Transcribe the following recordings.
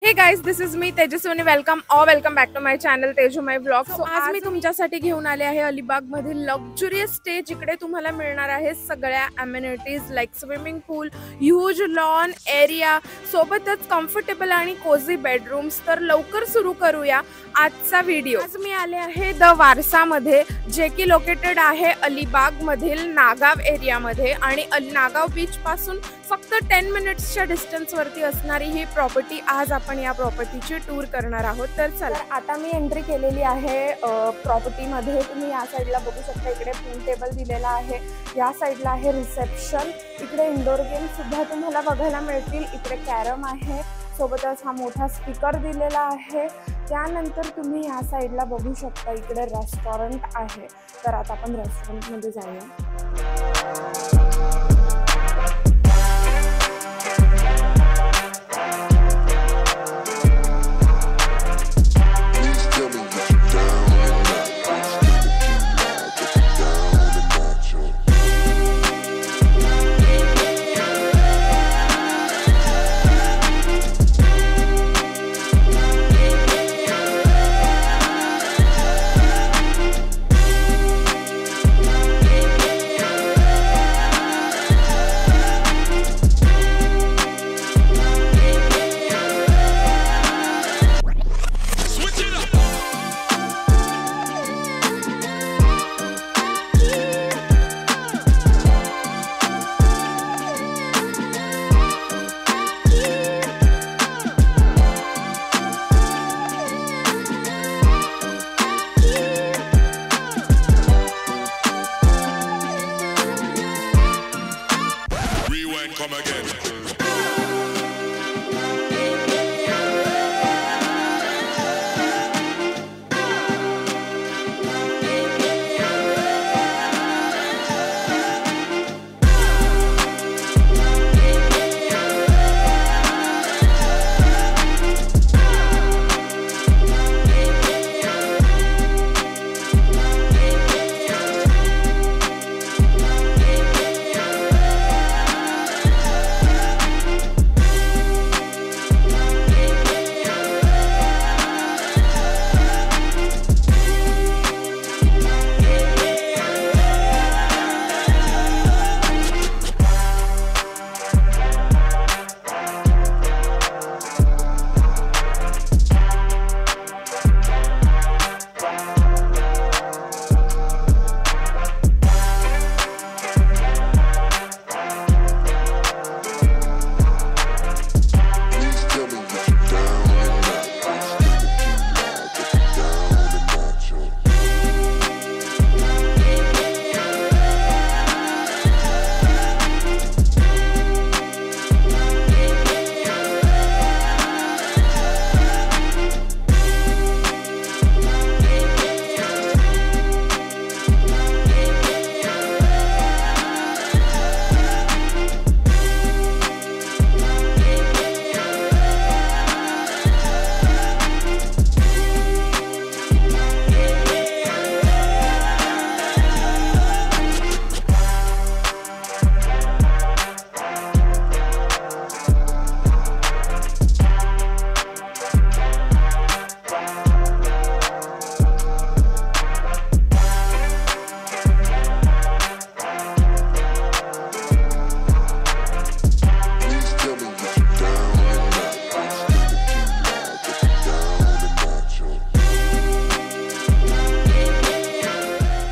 Hey guys, this is me Tejaswini. Welcome back to my channel Tejumay vlog. So आज मी तुमच्यासाठी घेऊन आले आहे अलिबाग मधील लक्झुरियस स्टे, जिकडे तुम्हाला मिळणार आहे सगळ्या amenities like swimming pool, huge lawn area, सोबतच कम्फर्टेबल आणि कोझी बेडरूम्स. तर लवकर सुरू करूया आजचा व्हिडिओ. आज मी आले आहे द वारसा मध्ये, जे की लोकेटेड आहे अलिबाग मधील नागाव एरियामध्ये आणि नागाव बीच पासून फक्त 10 मिनिट्सच्या डिस्टन्स वरती असणारी ही प्रॉपर्टी. आज आपण या प्रॉपर्टीची टूर करणार आहोत. तर चला, आता मी एंट्री केलेली आहे प्रॉपर्टीमध्ये. तुम्ही या साईडला बघू शकता, इकडे पूल टेबल दिलेला आहे, या साईडला आहे रिसेप्शन, इकडे इंडोर गेम सुद्धा तुम्हाला बघायला मिळतील. इकडे कॅरम आहे, सोबतच हा मोठा स्पीकर दिलेला आहे. त्यानंतर तुम्ही या साईडला बघू शकता, इकडे रेस्टॉरंट आहे. तर आता आपण रेस्टॉरंटमध्ये जाऊया. Come again.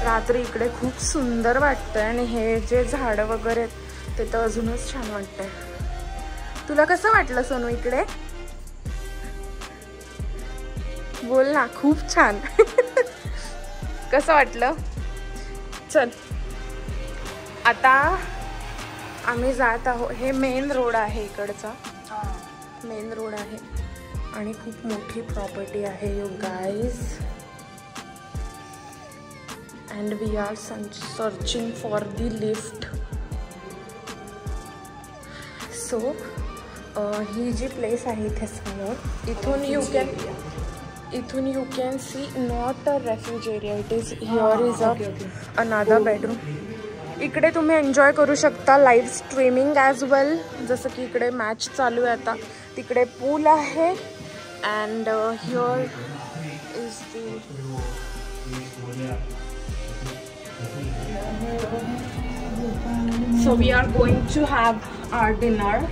रात्री इकडे खूप सुंदर वाटतंय आणि हे जे झाडं वगैरे ते तर अजूनच छान वाटतंय. तुला कसं वाटलं सोनू इकडे? बोल ना. खूप छान. कसं वाटलं? चल, आता आम्ही जात आहोत. हे मेन रोड आहे, इकडचा मेन रोड आहे आणि खूप मोठी प्रॉपर्टी आहे you guys. And we are searching for the lift. So ही जी प्लेस आहे इथे समोर, इथून you can see not a refuge area. It is here is another bedroom. इकडे तुम्ही एन्जॉय करू शकता लाईव्ह स्ट्रीमिंग ॲज वेल. जसं की इकडे मॅच चालू आहे आता. तिकडे पूल आहे and here is the so we are going to have our dinner.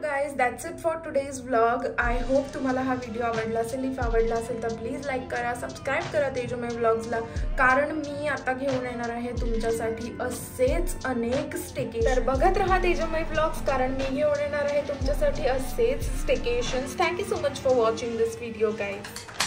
Guys, that's it for today's vlog. I hope तुम्हाला हा व्हिडिओ आवडला असेल. इफ आवडला असेल तर प्लीज लाईक करा, सबस्क्राईब करा तेजोमय व्लॉग्सला, कारण मी आता घेऊन येणार आहे तुमच्यासाठी असेच अनेक स्टेकेशन. तर बघत रहा तेजोमय व्लॉग्स, कारण मी घेऊन येणार आहे तुमच्यासाठी असेच staycations. Thank you so much for watching this video guys.